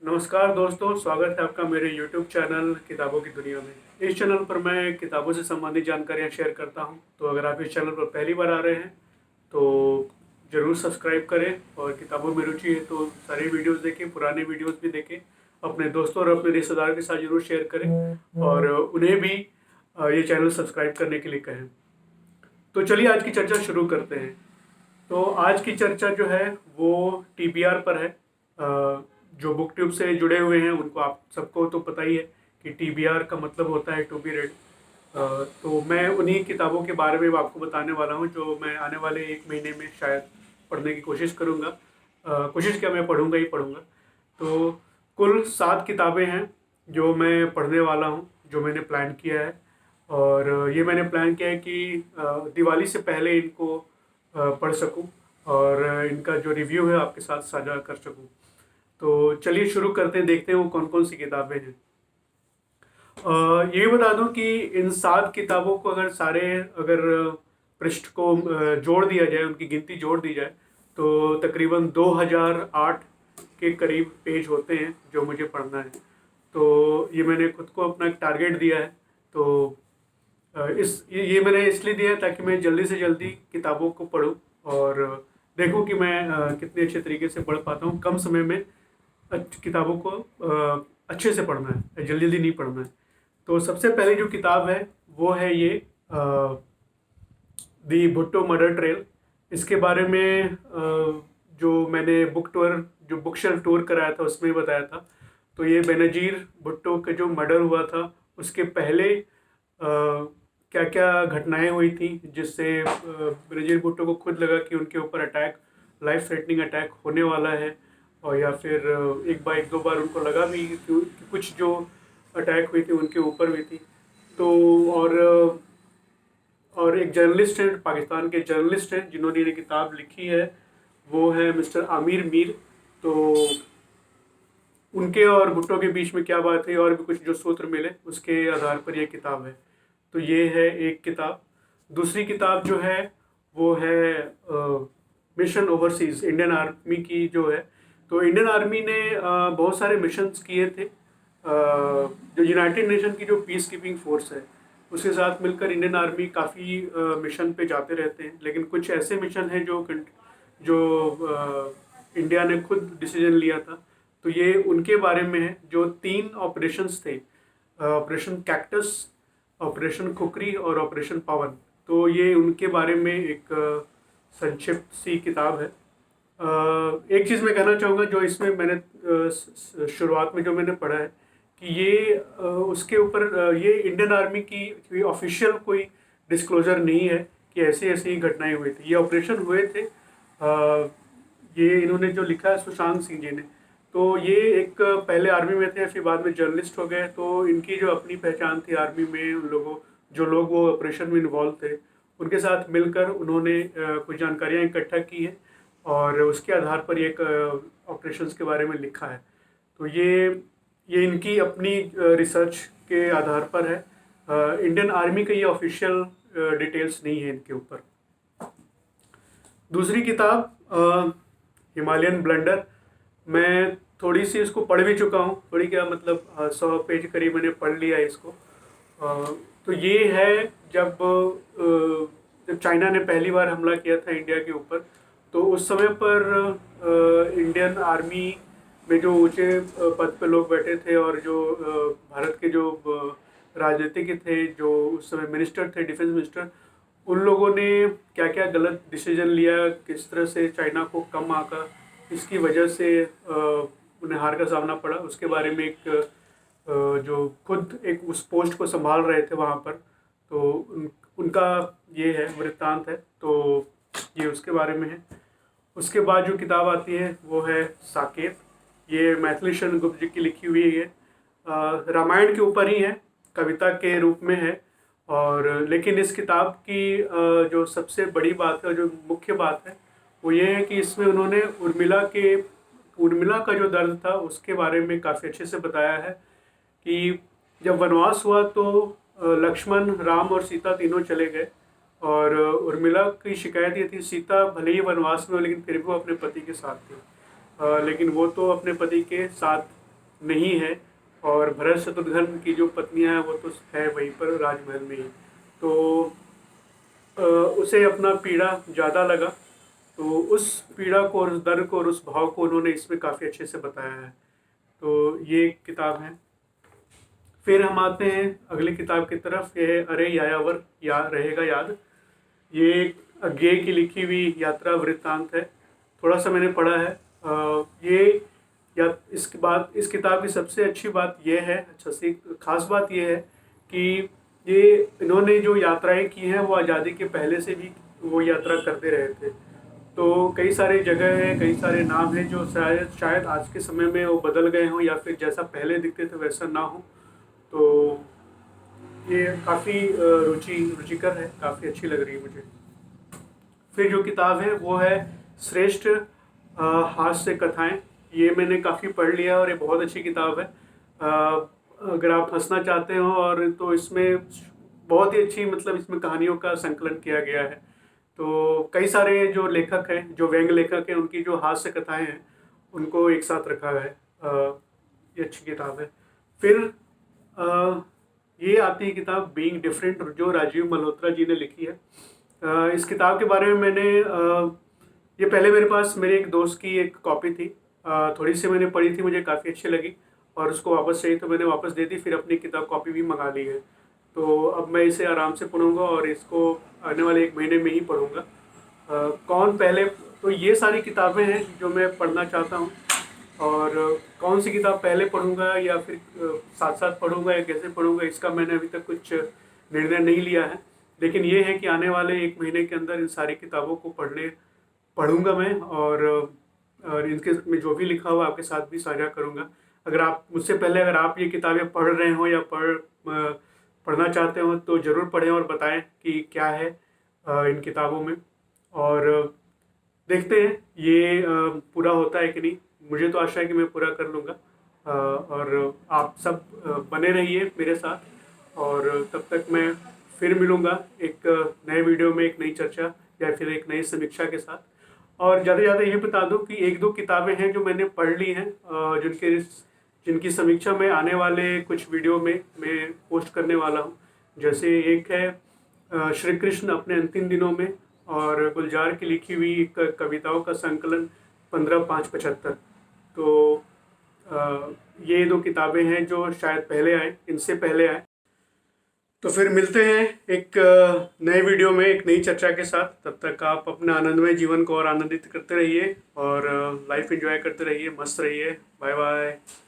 नमस्कार दोस्तों, स्वागत है आपका मेरे YouTube चैनल किताबों की दुनिया में। इस चैनल पर मैं किताबों से संबंधित जानकारियाँ शेयर करता हूँ। तो अगर आप इस चैनल पर पहली बार आ रहे हैं तो ज़रूर सब्सक्राइब करें, और किताबों में रुचि है तो सारी वीडियोस देखें, पुराने वीडियोस भी देखें, अपने दोस्तों और अपने रिश्तेदारों के साथ ज़रूर शेयर करें और उन्हें भी ये चैनल सब्सक्राइब करने के लिए कहें। तो चलिए आज की चर्चा शुरू करते हैं। तो आज की चर्चा जो है वो TBR पर है। जो बुक ट्यूब से जुड़े हुए हैं उनको, आप सबको तो पता ही है कि TBR का मतलब होता है टू बी रेड। तो मैं उन्हीं किताबों के बारे में आपको बताने वाला हूँ जो मैं आने वाले 1 महीने में शायद पढ़ने की कोशिश करूँगा। कोशिश क्या, मैं पढ़ूँगा ही पढ़ूँगा। तो कुल 7 किताबें हैं जो मैं पढ़ने वाला हूँ, जो मैंने प्लान किया है। और ये मैंने प्लान किया है कि दिवाली से पहले इनको पढ़ सकूं और इनका जो रिव्यू है आपके साथ साझा कर सकूं। तो चलिए शुरू करते हैं, देखते हैं वो कौन कौन सी किताबें हैं। ये बता दूं कि इन 7 किताबों को अगर पृष्ठ को जोड़ दिया जाए, उनकी गिनती जोड़ दी जाए, तो तकरीबन 2008 के करीब पेज होते हैं जो मुझे पढ़ना है। तो ये मैंने खुद को अपना एक टारगेट दिया है। तो ये मैंने इसलिए दिया है ताकि मैं जल्दी से जल्दी किताबों को पढूं और देखूं कि मैं कितने अच्छे तरीके से पढ़ पाता हूं कम समय में। किताबों को अच्छे से पढ़ना है, जल्दी जल्दी नहीं पढ़ना है। तो सबसे पहले जो किताब है वो है ये दी भुट्टो मर्डर ट्रेल। इसके बारे में जो मैंने जो बुक शेल्फ टूर कराया था उसमें बताया था। तो ये बेनजीर भुट्टो का जो मर्डर हुआ था उसके पहले क्या क्या घटनाएं हुई थी जिससे बेनजीर भुट्टो को खुद लगा कि उनके ऊपर लाइफ थ्रेटनिंग अटैक होने वाला है। और या फिर एक दो बार उनको लगा भी कि कुछ जो अटैक हुई थी उनके ऊपर भी थी। तो और और एक जर्नलिस्ट हैं, पाकिस्तान के जर्नलिस्ट हैं जिन्होंने ये किताब लिखी है, वो है मिस्टर आमिर मीर। तो उनके और भुट्टो के बीच में क्या बात है और भी कुछ जो सूत्र मिले उसके आधार पर यह किताब है। तो ये है एक किताब। दूसरी किताब जो है वो है मिशन ओवरसीज, इंडियन आर्मी की जो है। तो इंडियन आर्मी ने बहुत सारे मिशंस किए थे। जो यूनाइटेड नेशन की जो पीस कीपिंग फोर्स है उसके साथ मिलकर इंडियन आर्मी काफ़ी मिशन पे जाते रहते हैं। लेकिन कुछ ऐसे मिशन हैं जो इंडिया ने खुद डिसीजन लिया था। तो ये उनके बारे में है, जो 3 ऑपरेशंस थे, ऑपरेशन कैक्टस, ऑपरेशन खुकरी और ऑपरेशन पवन। तो ये उनके बारे में एक संक्षिप्त सी किताब है। एक चीज़ मैं कहना चाहूँगा, जो इसमें मैंने शुरुआत में जो मैंने पढ़ा है कि ये उसके ऊपर ये इंडियन आर्मी की ऑफिशियल कोई डिस्क्लोजर नहीं है कि ऐसी ऐसी घटनाएं हुई थी, ये ऑपरेशन हुए थे। ये इन्होंने जो लिखा है सुशांत सिंह जी ने। तो ये एक पहले आर्मी में थे, फिर बाद में जर्नलिस्ट हो गए। तो इनकी जो अपनी पहचान थी आर्मी में, उन लोगों जो लोग वो ऑपरेशन में इन्वॉल्व थे उनके साथ मिलकर उन्होंने कुछ जानकारियाँ इकट्ठा की है और उसके आधार पर एक ऑपरेशंस के बारे में लिखा है। तो ये इनकी अपनी रिसर्च के आधार पर है। इंडियन आर्मी का ये ऑफिशियल डिटेल्स नहीं है इनके ऊपर। दूसरी किताब हिमालयन ब्लंडर, मैं थोड़ी सी इसको पढ़ भी चुका हूँ। थोड़ी क्या मतलब 100 पेज करीब मैंने पढ़ लिया है इसको। तो ये है जब चाइना ने पहली बार हमला किया था इंडिया के ऊपर, तो उस समय पर इंडियन आर्मी में जो ऊंचे पद पे लोग बैठे थे और जो भारत के जो राजनीतिक थे, जो उस समय मिनिस्टर थे, डिफेंस मिनिस्टर, उन लोगों ने क्या क्या गलत डिसीजन लिया, किस तरह से चाइना को कम आका इसकी वजह से उन्हें हार का सामना पड़ा, उसके बारे में एक जो खुद एक उस पोस्ट को संभाल रहे थे वहाँ पर, तो उनका ये है वृत्तांत है। तो ये उसके बारे में है। उसके बाद जो किताब आती है वो है साकेत। ये मैथिली शरण गुप्त जी की लिखी हुई है। रामायण के ऊपर ही है, कविता के रूप में है। और लेकिन इस किताब की जो सबसे बड़ी बात है, जो मुख्य बात है, वो ये है कि इसमें उन्होंने उर्मिला का जो दर्द था उसके बारे में काफ़ी अच्छे से बताया है कि जब वनवास हुआ तो लक्ष्मण, राम और सीता तीनों चले गए। और उर्मिला की शिकायत ये थी, सीता भले ही वनवास में हो लेकिन फिर भी वो अपने पति के साथ थी। लेकिन वो तो अपने पति के साथ नहीं है, और भरत शत्रुघ्न की जो पत्नियां हैं वो तो है वहीं पर राजमहल में ही। तो उसे अपना पीड़ा ज़्यादा लगा, तो उस पीड़ा को और उस दर्द को और उस भाव को उन्होंने इसमें काफ़ी अच्छे से बताया है। तो ये एक किताब है। फिर हम आते हैं अगली किताब की तरफ। ये है अरे यायावर, या रहेगा याद। ये एक गे की लिखी हुई यात्रा वृत्तांत है। थोड़ा सा मैंने पढ़ा है। ये या इसके बाद इस किताब की सबसे अच्छी बात यह है, अच्छा सी खास बात यह है कि ये इन्होंने जो यात्राएं की हैं वो आज़ादी के पहले से भी वो यात्रा करते रहे थे। तो कई सारे जगह हैं, कई सारे नाम हैं जो शायद शायद आज के समय में वो बदल गए हों, या फिर जैसा पहले दिखते थे वैसा ना हो। तो ये काफ़ी रुचिकर है, काफ़ी अच्छी लग रही है मुझे। फिर जो किताब है वो है श्रेष्ठ हास्य कथाएं। ये मैंने काफ़ी पढ़ लिया और ये बहुत अच्छी किताब है। अगर आप हंसना चाहते हो और तो इसमें बहुत ही अच्छी, मतलब इसमें कहानियों का संकलन किया गया है। तो कई सारे जो लेखक हैं, जो व्यंग्य लेखक हैं, उनकी जो हास्य कथाएं हैं उनको एक साथ रखा है। ये अच्छी किताब है। फिर अ, ये आती है किताब बीइंग डिफरेंट, जो राजीव मल्होत्रा जी ने लिखी है। इस किताब के बारे में मैंने ये पहले मेरे पास मेरे एक दोस्त की एक कॉपी थी। थोड़ी सी मैंने पढ़ी थी, मुझे काफ़ी अच्छी लगी और उसको वापस चाहिए तो मैंने वापस दे दी। फिर अपनी किताब कॉपी भी मंगा ली है। तो अब मैं इसे आराम से पढ़ूंगा और इसको आने वाले 1 महीने में ही पढ़ूंगा। कौन पहले, तो ये सारी किताबें हैं जो मैं पढ़ना चाहता हूँ, और कौन सी किताब पहले पढ़ूंगा या फिर साथ साथ पढ़ूंगा या कैसे पढ़ूंगा, इसका मैंने अभी तक कुछ निर्णय नहीं लिया है। लेकिन ये है कि आने वाले 1 महीने के अंदर इन सारी किताबों को पढ़ूंगा मैं, और इनके में जो भी लिखा हुआ आपके साथ भी साझा करूंगा। अगर आप मुझसे पहले, अगर आप ये किताबें पढ़ रहे हो या पढ़ना चाहते हो तो ज़रूर पढ़ें और बताएं कि क्या है इन किताबों में। और देखते हैं ये पूरा होता है कि नहीं। मुझे तो आशा है कि मैं पूरा कर लूँगा। और आप सब बने रहिए मेरे साथ, और तब तक मैं फिर मिलूँगा एक नए वीडियो में, एक नई चर्चा या फिर एक नई समीक्षा के साथ। और ज़्यादा से ज़्यादा ये बता दूं कि 1-2 किताबें हैं जो मैंने पढ़ ली हैं, जिनकी समीक्षा मैं आने वाले कुछ वीडियो में मैं पोस्ट करने वाला हूं। जैसे एक है श्री कृष्ण अपने अंतिम दिनों में, और गुलजार की लिखी हुई एक कविताओं का संकलन 15/5/75। तो ये 2 किताबें हैं जो शायद पहले आए, इनसे पहले आए। तो फिर मिलते हैं एक नए वीडियो में एक नई चर्चा के साथ। तब तक आप अपने आनंदमय जीवन को और आनंदित करते रहिए और लाइफ एंजॉय करते रहिए, मस्त रहिए। Bye bye.